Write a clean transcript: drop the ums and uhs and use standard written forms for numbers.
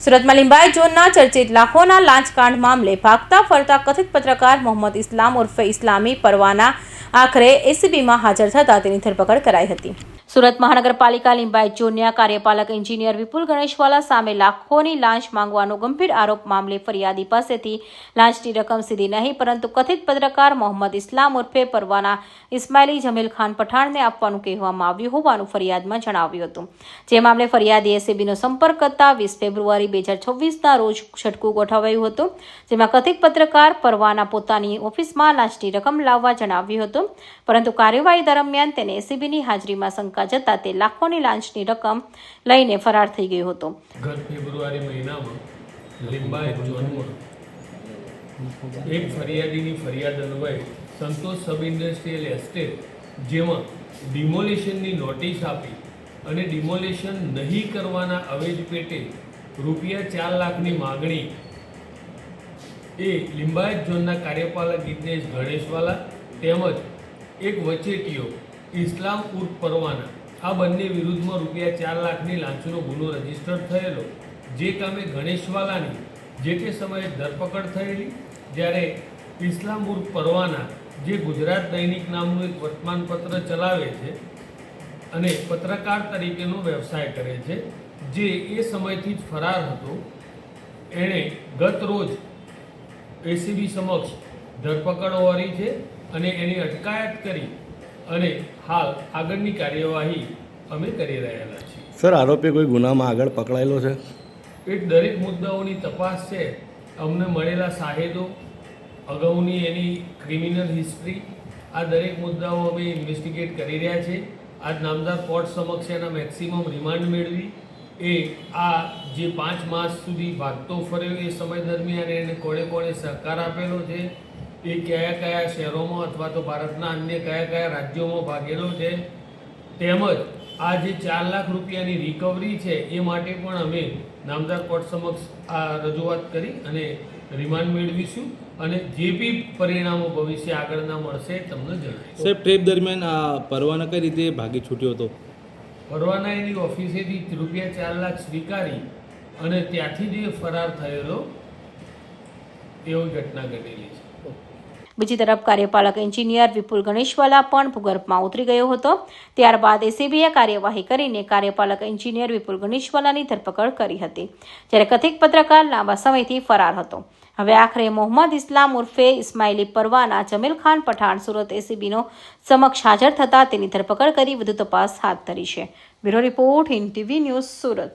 સુરતમાં લિંબાયત ઝોનના ચર્ચિત લાખોના લાંચકાંડ મામલે ભાગતા ફરતા કથિત પત્રકાર મોહમ્મદ ઇસ્લામ ઉર્ફે ઇસ્લામી પરવાના આખરે એસીબીમાં હાજર થતા તેની ધરપકડ કરાઈ હતી। સુરત મહાનગરપાલિકા લિંબાયત ઝોનના કાર્યપાલક એન્જિનિયર વિપુલ ગણેશવાલા સામે લાખોની લાંચ માંગવાનો ગંભીર આરોપ મામલે ફરિયાદી પાસેથી લાંચની રકમ સીધી નહીં પરંતુ કથિત પત્રકાર મોહમ્મદ ઇસ્લામ ઉર્ફે પરવાના ઇસ્માઇલી જમીલ ખાન પઠાણને આપવાનું કહેવામાં આવ્યું હોવાનું ફરિયાદમાં જણાવ્યું હતું। જે મામલે ફરિયાદી એસીબીનો સંપર્ક કરતા 20 ફેબ્રુઆરી 2026ના રોજ છટકું ગોઠવાયું હતું, જેમાં કથિત પત્રકાર પરવાના પોતાની ઓફિસમાં લાંચની રકમ લાવવા જણાવ્યું હતું, પરંતુ કાર્યવાહી દરમિયાન તેને એસીબીની હાજરીમાં શંકા જતા તે લાખોની લાંચની રકમ લઈને ફરાર થઈ ગયો હતો। ગત ફેબ્રુઆરી મહિનામાં લિંબાયત ઝોનમાં એક ફરિયાદીની ફરિયાદ અન્વયે સંતોષ સબ ઇન્ડસ્ટ્રીયલ એસ્ટેટ જેમાં ડિમોલિશનની નોટિસ આપી અને ડિમોલિશન નહીં કરવાના અવેજ પેટે રૂપિયા 4 લાખની માગણી એ લિંબાયત ઝોનના કાર્યપાલક ગિજ્ઞેશ ગણેશવાલા તેમજ એક વચેટીયો ઇસ્લામ ઉર્ફ પરવાના આ બંને વિરુદ્ધમાં રૂપિયા 4 લાખની લાંચનો ગુનો રજીસ્ટર થયેલો, જે કામે ગણેશવાલાની જે તે સમયે ધરપકડ થયેલી, જ્યારે ઇસ્લામ ઉર્ફ પરવાના જે ગુજરાત દૈનિક નામનું એક વર્તમાનપત્ર ચલાવે છે અને પત્રકાર તરીકેનો વ્યવસાય કરે છે, જે એ સમયથી જ ફરાર હતો, એણે ગત રોજ એસીબી સમક્ષ ધરપકડ હોવાની છે અને એની અટકાયત કરી અને હાલ આગળની કાર્યવાહી અમે કરી રહેલા છીએ। સર, આરોપી કોઈ ગુનામાં આગળ પકડાયેલો છે? એ દરેક મુદ્દાઓની તપાસ છે, અમને મળેલા સાહેદો, અગાઉની એની ક્રિમિનલ હિસ્ટ્રી, આ દરેક મુદ્દાઓ અમે ઇન્વેસ્ટિગેટ કરી રહ્યા છીએ। આજ નામદાર કોર્ટ સમક્ષ એના મેક્સિમમ રિમાન્ડ મેળવી એ આ જે 5 માસ સુધી ભાગતો ફર્યો એ સમય દરમિયાન એને કોણે કોણે સહકાર આપેલો છે, એ કયા કયા શહેરોમાં અથવા તો ભારતના અન્ય કયા કયા રાજ્યોમાં ભાગેલો છે, તેમજ આ જે 4 લાખ રૂપિયાની રિકવરી છે એ માટે પણ અમે નામદાર કોર્ટ સમક્ષ આ રજૂઆત કરી અને રિમાન્ડ મેળવીશું અને જે બી પરિણામો ભવિષ્ય આગળના મળશે તમને જણાવીશું। સાહેબ, ટ્રેપ દરમિયાન આ પરવાના કઈ રીતે ભાગી છૂટ્યો હતો? પરવાના એની ઓફિસેથી રૂપિયા 4 લાખ સ્વીકારી અને ત્યાંથી જે ફરાર થયેલો એવી ઘટના ઘટેલી છે। બીજી તરફ કાર્યપાલક એન્જિનિયર વિપુલ ગણેશવાલા પણ ભૂગર્ભમાં ઉતરી ગયો હતો। ત્યારબાદ એસીબીએ કાર્યવાહી કરીને કાર્યપાલક એન્જિનિયર વિપુલ ગણેશવાલાની ધરપકડ કરી હતી, જ્યારે કથિત પત્રકાર લાંબા સમયથી ફરાર હતો। હવે આખરે મોહમ્મદ ઇસ્લામ ઉર્ફે ઇસ્માઇલી પરવાના જમીલ ખાન પઠાણ સુરત એસીબીનો સમક્ષ હાજર થતા તેની ધરપકડ કરી વધુ તપાસ હાથ ધરી છે। Bureau report, Hind TV news, Surat.